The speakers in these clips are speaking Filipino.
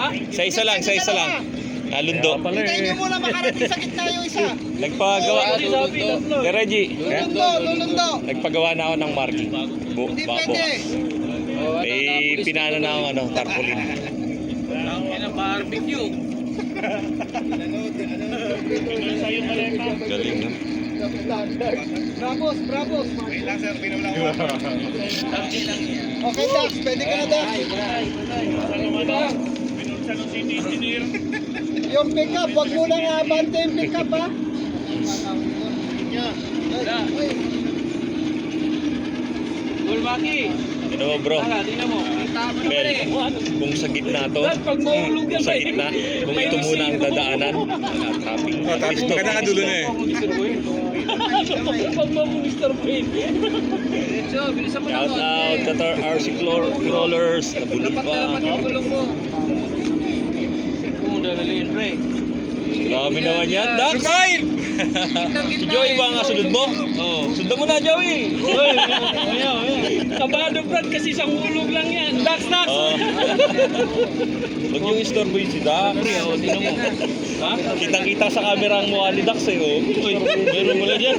Ha? Sa isa lang. Nalundo. Hintayin nyo muna makarating sa gitna yung isa. Nagpagawa. De Reggie. Lulundo. Nagpagawa na ako ng marking. Hindi pwede. May pinano na ako tarpaulin. Ang barbecue. Galing no? Bravos. Okay, Dax. Pwede ka na, Dax. Yung pick-up, wag mo nang abante yung pick-up, ha? Bulmaki. Ano mo bro? Tingnan mo. Well, kung sa gitna to, Pag mahulog kung sa gitna, kung ito muna ang dadaanan, traffic. Traffic maganda ka dulo na eh. Pag Mr. Wayne. Bilisan mo Shout out to our RC crawlers. Nabulol pa. Dalhin, pre. Grabe naman yan, Dax. Si Joey ba nga sunod mo? Oo. Sundan mo na, Joey. Kabado, Brad, kasi isang hulog lang yan. Dax. Oo. Huwag yung istorbo yun si Dax. Tingnan mo. Ha? Kitang-kita sa camera ang mukha ni Dax eh. Oh. Meron mo lang yan.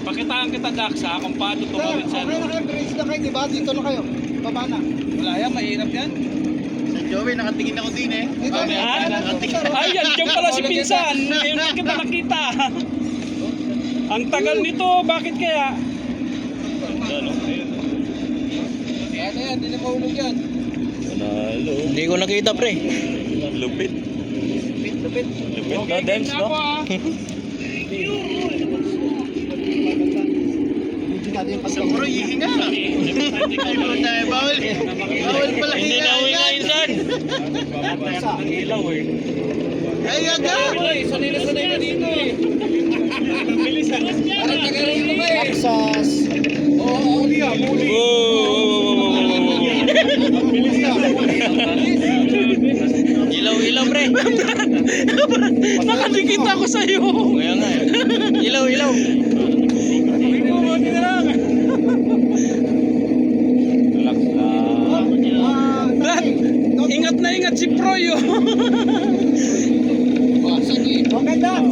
Pakitaan kita, Dax, ha? Kung paano Sir, tumawid sa okay na kayo. Brace na kayo, diba? Dito na kayo. Baba na. Wala yan, mahirap yan. Joey, nakatingin ako din eh. Dito na. Ay, yan dyan pala si Pinsan. Ngayon na kita nakita. Ang tagal nito, bakit kaya? Ano? Ano yan? Hindi na mahulog yan. Panalo. Hindi ko nakita pre. Lupit. Lupit na, Dems, no? Siguro hihinga. Bawal pala Hindi na uwi nga insan. Ang ilaw eh. Ay, gaga! Sanay na dito eh. Parang tagalin mo ba eh? Aksas. Oo, huli yan. Ilaw pre. Nakadikit ako sa'yo. Kaya nga eh. Ilaw. Relax lang. Brad, ingat na ingat si Proy oh. Okay, Dax.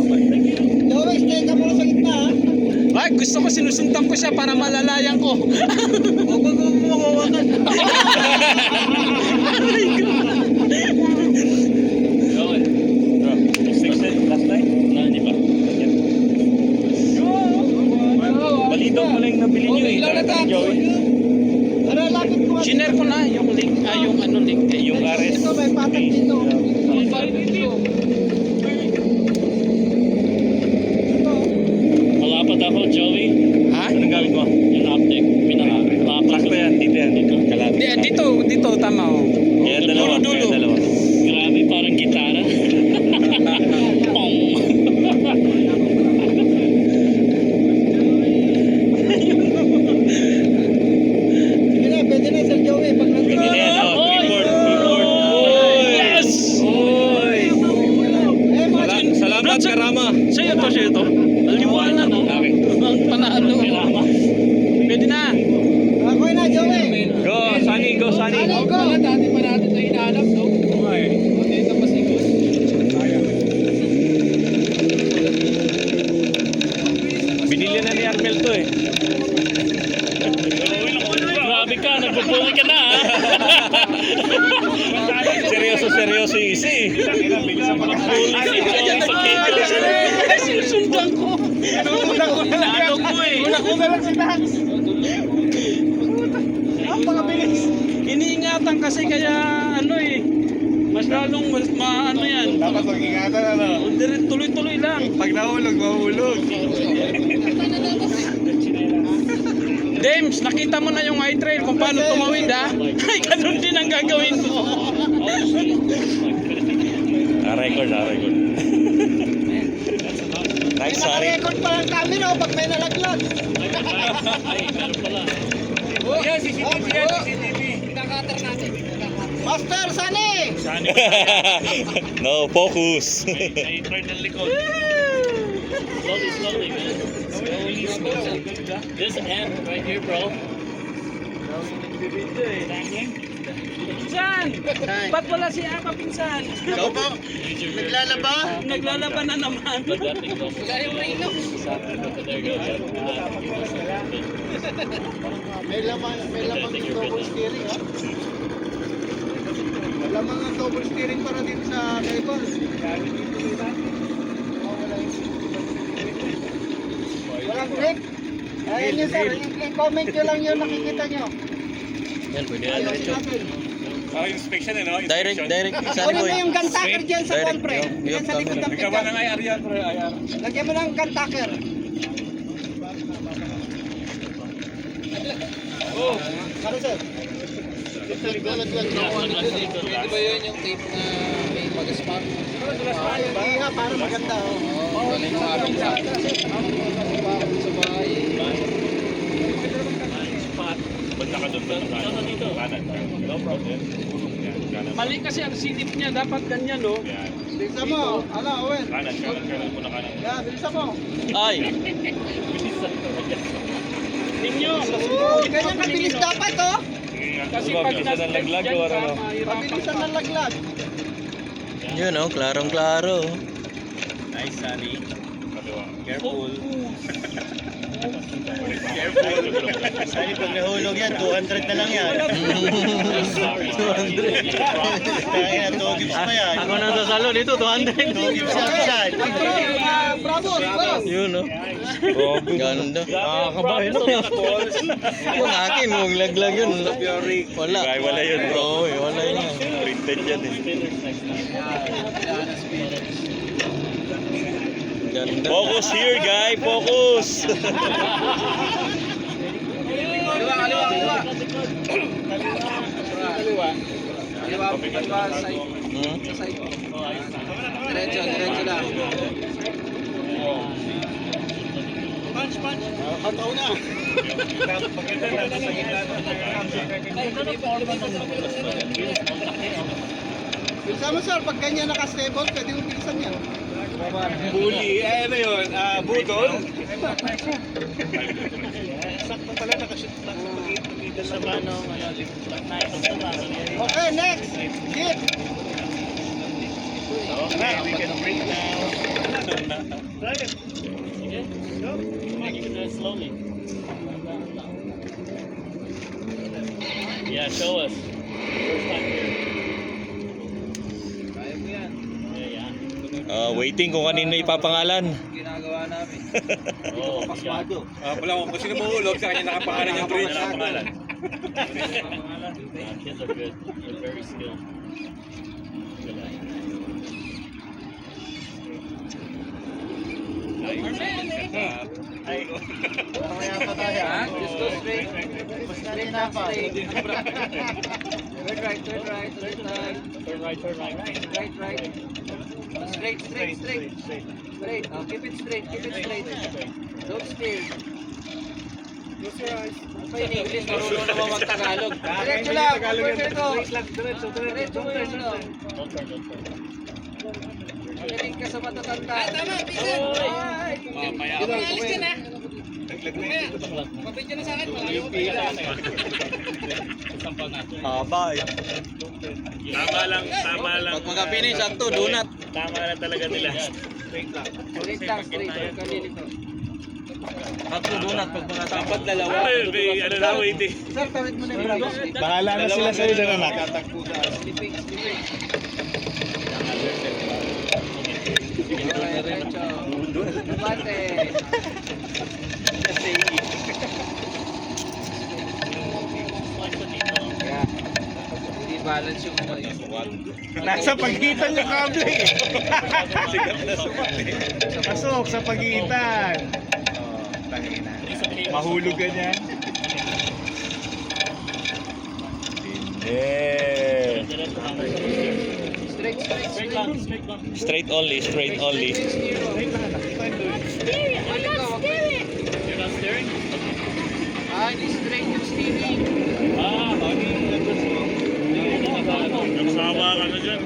Joey, stay ka muna sa gitna, ha? Ay, gusto ko sinusundan ko siya para malalayan ko. Huwag mo mawawakan. Fix it last night? Hindi pa. Balitaw mo lang yung nabili nyo eh. Ilan na, Dax? Joey. Ano, lapit mo nga. Shiner ko na yung link, yung ano link. Yung RS. Dito, may patak dito. Malapat ako, Joey. Ha? Anong gamit mo? Yung optic, pinaka-lapat. Sakto yan, dito yan. Kalapit. Dito, tama oh. Kaya dalawa. Dulo. Kaya dalawa. Grabe, parang gitara. Pong. Sige na, pwede na, Sir Joey. Pag nandito. Pwede na yan. Keyboard. Yes! Eh, mga Salamat, Karama. Sa'yo to. Aliwanan oh. Okay. Ang panalo. Pwede na. Okay na, Joey. Go, Sunny. Go, Sunny. Ano, go. Dati pa natin na hinahanap, no? Okay. Dito pa siguro. Binili na ni Armel to eh. Grabe ka, nagpupuli ka na ha. Seryoso yung isa eh. Ay, sinusundan ko. Ano ko eh. Iniingatan kasi kaya ano eh. Mas lalong maano yan. Dapat mag-ingatan Tuloy-tuloy lang. Pag nahulog, mahulog. James, nakita mo na yung high trail kung paano tumawid ha? Ay, ganun din ang gagawin mo. Record. Nice, sorry. Naka-record pa lang camera pag may nalaglag. Ay, meron pala. Yan, CCTV yan, CCTV. Pinakater natin. Master, Sunny! No, focus. Ay, turn ng likod. Slowly, man. Slowly. This end right here, bro. Dangling. Pinsan! Ba't wala si Ama, pinsan? Ikaw po. Naglalaba? Naglalaban na naman. May laman yung double steering, ha? May laman ng double steering para dito sa Kaibon. Walang brake. Ayan yun, sir. I-comment nyo lang yung nakikita nyo. Yan, pwede na Ayos diretso. natin. Inspection eh, no? Direct, sa Kunin mo boy. yung gun tucker dyan sa Direct, one, pre. yung Yan sa likod ng Nagkawa pickup. ng IR yan, pre. IR. Lagyan mo ng gun tucker. Oh. Ano, sir? Pwede ba yun yung tape na may mag-spam? Hindi nga, para maganda. Oh. Galing sa amin sa bahay. Basta ka doon kanan. No problem. Mali kasi ang silip niya. Dapat ganyan, no? Bilisan mo. Ano, Owen? Kanan muna kanan. Yeah, bilisan mo. Ay! Ninyo. Ganyan kabilis dapat, oh. Kasi Diba, pag bilisan ng laglag o ano? Mabilisan ng laglag. Yun oh, klarong-klaro. Nice, Sunny. Careful. Sunny, pag nahulog yan, 200 na lang yan. Kaya na, 2 gives pa yan. Ako nang sasalo dito, 200. 2 gives yan, San. Bravo, bravo. Yun oh. Ganda. Nakakabahin no. Yung akin, huwag laglag yun. Wala. Wala yun bro. Wala yun. Printed yan eh. Ganda. Focus here guy, focus. Kaliwa, side. Sa side. Diretso lang. Kataw na. Bilisan mo, sir. Pag ganyan naka-stable, pwede mo bilisan yan. Bully. Ano yun? Butol? Sakto pala, nakashoot lang. Pagkita sa mano. Okay, next. Jeep. Okay, we can break now. Try it. Slowly. Yeah, show us. First time here. Kaya mo yan. Waiting kung kanino ipapangalan. Ginagawa namin. Oh, Pasmado. Wala ko, kung sino mahulog, sa kanya nakapangalan yung bridge. Nakapangalan. Kids are good. They're very skilled. Ay, Mamaya pa tayo. Ha? Just go straight. Basta rin dapat. Turn right, turn right, turn right. Turn right, turn right. Right. Straight. Straight. Oh, keep it straight. Don't steer. Close your eyes. Ano pa in English? Marunong naman mag-Tagalog. Diretso lang. Diretso. Diretso mo yun. Don't turn. Makinig ka sa matatanda. Ay, tama. Ay. Mabidyo na sa akin. Malayo ko tayo. Haba eh. Tama lang. Pag mag-finish, sakto, donut. Tama na talaga nila. Straight lang, straight. Huwag ka lilito. Tatlo donut pag mga Dapat dalawa. ano na, waiting. Sir, tawid mo na yung bravo. bahala na sila sa'yo na naman. Sleeping. Diretso. Bate. Yeah. Hindi balance yung Nasa pagitan yung kable eh. Pasok sa pagitan. Oh, tangina. Mahulog ka niyan. Yeah. Straight. Straight only. Steer. You're not steering? Ah, hindi straight yung steering. Nagsama ka na dyan.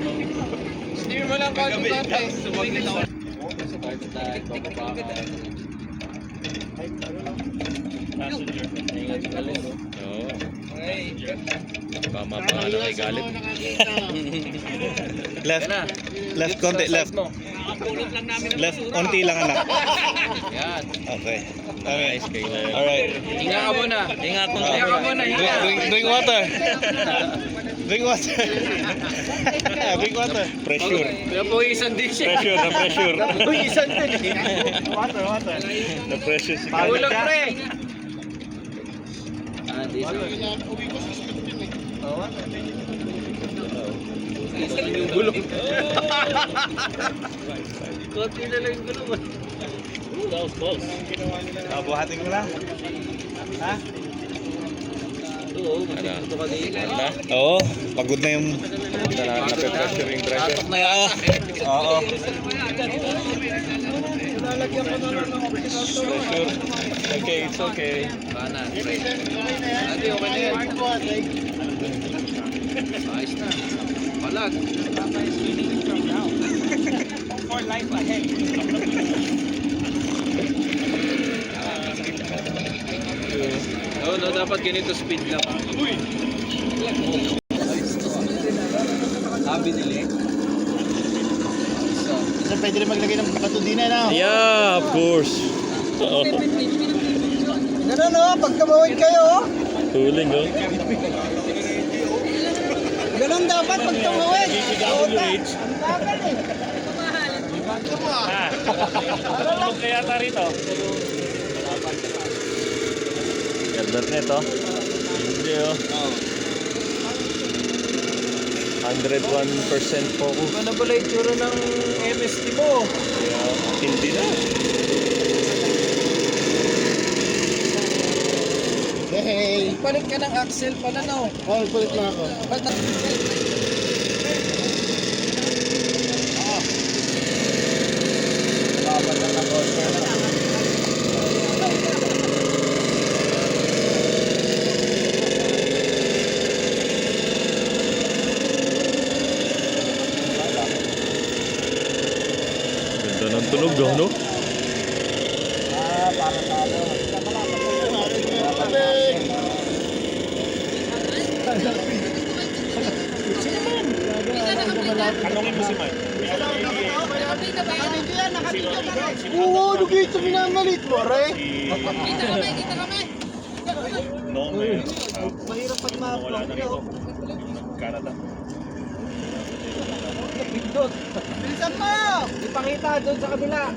Steer mo lang bago bate. Sa part tayo, bababa ka. Passenger. Ingat ka ulit. Oo. Tama pa nga nakigalit. Left. Left, konti, left. Left, konti lang anak. Yan. Okay. Okay. Nice kay Leo. Alright. Hinga ka muna. Ingat mo Hinga ka muna, hinga. Drink water. Drink water. Drink water. Pressure. Napuwisan din siya. Pressure, na pressure. Napuwisan din eh. Water, water. Na pressure si Ulog pre. Gulong. Konti na lang yung gulong. Buhatin ko lang. Ha? Wala. Oo, pagod na yung... Nape-pressure yung driver. Tatok na yan. Oo. Pressure. Okay, it's okay. Kanan, pre. Ate, okay na yan. Ayos na. Palag. No, dapat ganito speed lang. Sabi nila eh. Isa pwede rin maglagay ng patudina na. Yeah, of course. Ganun o, pag tumawid kayo o. Tuling, oh. Ganun dapat pag tumawid. Ganda nito. Hindi, oh. 101% focus. Ano pala yung tsura ng MST mo? Hindi na. Hey. Palit ka ng axle pala no? Oh, kulit na ako. Ba't na... Ganda ng tunog, no? Oo, dito minamalit mo, re. Mahirap pag ma-upload. Bilisan mo! Ipakita doon sa kabila.